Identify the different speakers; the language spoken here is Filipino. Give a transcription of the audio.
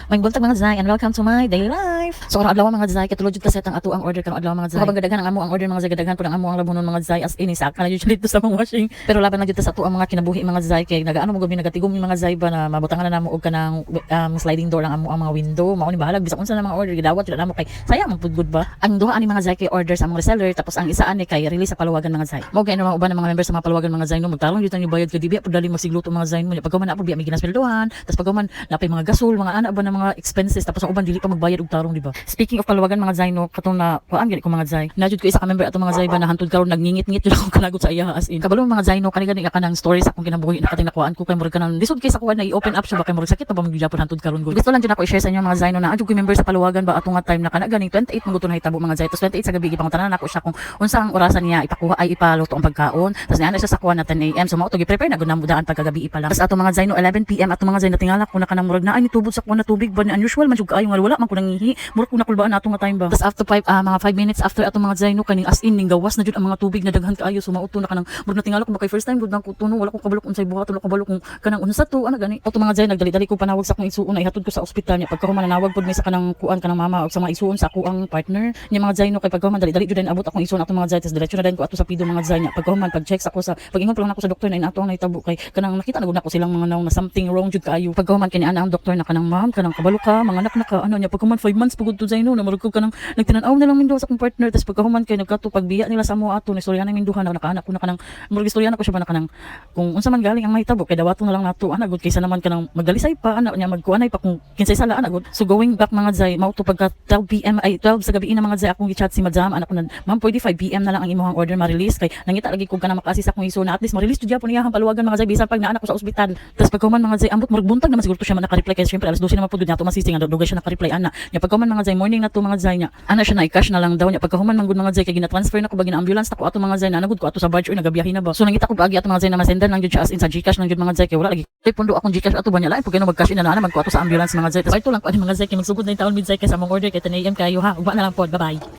Speaker 1: May buntag mga Zay and welcome to my daily life. So karong adlaw mga Zay katulod jud kaset ang ato ang order karong adlaw mga Zay. Habang gadagan ang amo ang order mga Zay gadagan pud ang amo ang labunon mga Zay as in isa ka na usually dito sa mga washing. Pero laban na jud sa ato ang mga kinabuhi mga Zay kay nagaano mo gabi nagatigom yung mga Zay ba na mabutangan na namo og kanang sliding door ang amo ang mga window. Mao ni bahalag bisag unsa na mga order gidawat jud namo kay sayang man pud good ba. Ang duha ani mga Zay kay order sa mga reseller tapos ang isa ani kay release sa Paluwagan mga Zay. Mao kay ano mga uban ng mga members sa mga Paluwagan mga Zay no magtarong jud ang bayad kay dibi pud dali magsigluto mga Zay mo pagkaman na pud biya may ginaspeldohan tapos pagkaman napay mga gasol mga ana ba ng mga expenses tapos ang uban dili pa magbayad og tarong di ba. Speaking of Paluwagan mga Zay no katong na kuan gani ko mga Zay najud ko isa ka member ato mga Zay ba na hantud karon nagngingit-ngit jud ako kanagot sa iya as in kabalo mga Zay no kani ka nang stories akong kinabuhi nakating nakuan ko kay murag kanang lisod kay sa kuan na i-open up siya ba kay murag sakit na ba magyapon hantud karon gud gusto lang jud ako i-share sa inyo mga Zay no na adjud ko member sa Paluwagan ba atong nga time na kana gani 28 mga guton hitabo mga Zay tapos 28 sa gabi gipangutanan nako siya kung unsa ang orasan niya ipakuha ay ipaluto ang pagkaon tapos niana siya sa kuan na 10 AM so mao to gi-prepare na gud namo daan pagkagabi pa lang tapos ato mga Zay no 11 PM ato mga Zay natingala ko na kanang murag na ay nitubod sa kuan na tubig ba ni unusual man jud kaayo nga wala man ko nangihi murag ko nakulbaan ato nga time ba tapos after mga 5 minutes after ato mga Zay no kaning as in ning gawas na jud ang mga tubig na daghan kaayo so mauto na kanang murag natingala ko ba kay first time gud nang kutuno wala ko kabalo unsay buhaton wala ko kabalo kung kanang unsa to ana gani ato mga Zay nagdali-dali ko panawag sa akong isuon na ihatod ko sa ospital niya pagka mananawag pud may sa kanang kuan kanang mama og sa mga isuon sa ako ang partner niya mga Zay no kay pagka man dali-dali jud abot akong isuon ato mga Zay tas diretso na din ko ato sa pido mga Zay niya pagka man pag-check ako sa pag-ingon pa lang ako sa doktor na inato ang nahitabo kay kanang nakita na gud nako silang mga naw na something wrong jud kaayo pagka man kini ana ang doktor na kanang ma'am kanang kabalo ka mga anak na ka ano niya pagka man 5 months pagud to Zay no na murag ko kanang nagtinan-aw na lang mindo sa akong partner tas pagka man kay nagkato pagbiya nila sa amo ato ni istorya na minduhan na nakaanak ko na kanang murag istorya na ko siya ba na kanang kung unsa man galing ang mahitabo kay dawato na lang nato ana gud kaysa naman kanang magdalisay pa ana niya magkuanay pa kung kinsay sala ana gud so going back mga Zay mao to pagka 12 PM ay 12 sa gabi na mga Zay akong gi-chat si madam anak ko na ma'am pwede 5 PM na lang ang imong order ma-release kay nangita lagi ko kanang maka-assist akong iso na at least ma-release jud gyapon iyang Paluwagan mga Zay bisan pag naanak ko sa ospital tas pagka man mga Zay ambot murag buntag naman siguro to siya man naka-reply kay syempre alas 12 naman pud nato masising nga dugay siya naka-reply ana nya pagka man mga Zay morning na to mga Zay nya ana siya na i-cash na lang daw nya pagka human man gud mga Zay kay gina-transfer na ko ba gina-ambulance na ko ato mga Zay na nagud ko ato sa barge oy nagabiyahe na ba so nangita ko paagi ato mga Zay na masendan lang jud siya as in sa GCash lang jud mga Zay kay wala lagi kay pundo akong GCash ato ba nya lain pag kano mag-cash in na ana magko ato sa ambulance mga Zay tas ito lang pa mga Zay kay magsugod na yung taon mid Zay kay sa mong order kay 10 AM kayo ha ugba na lang pod bye bye.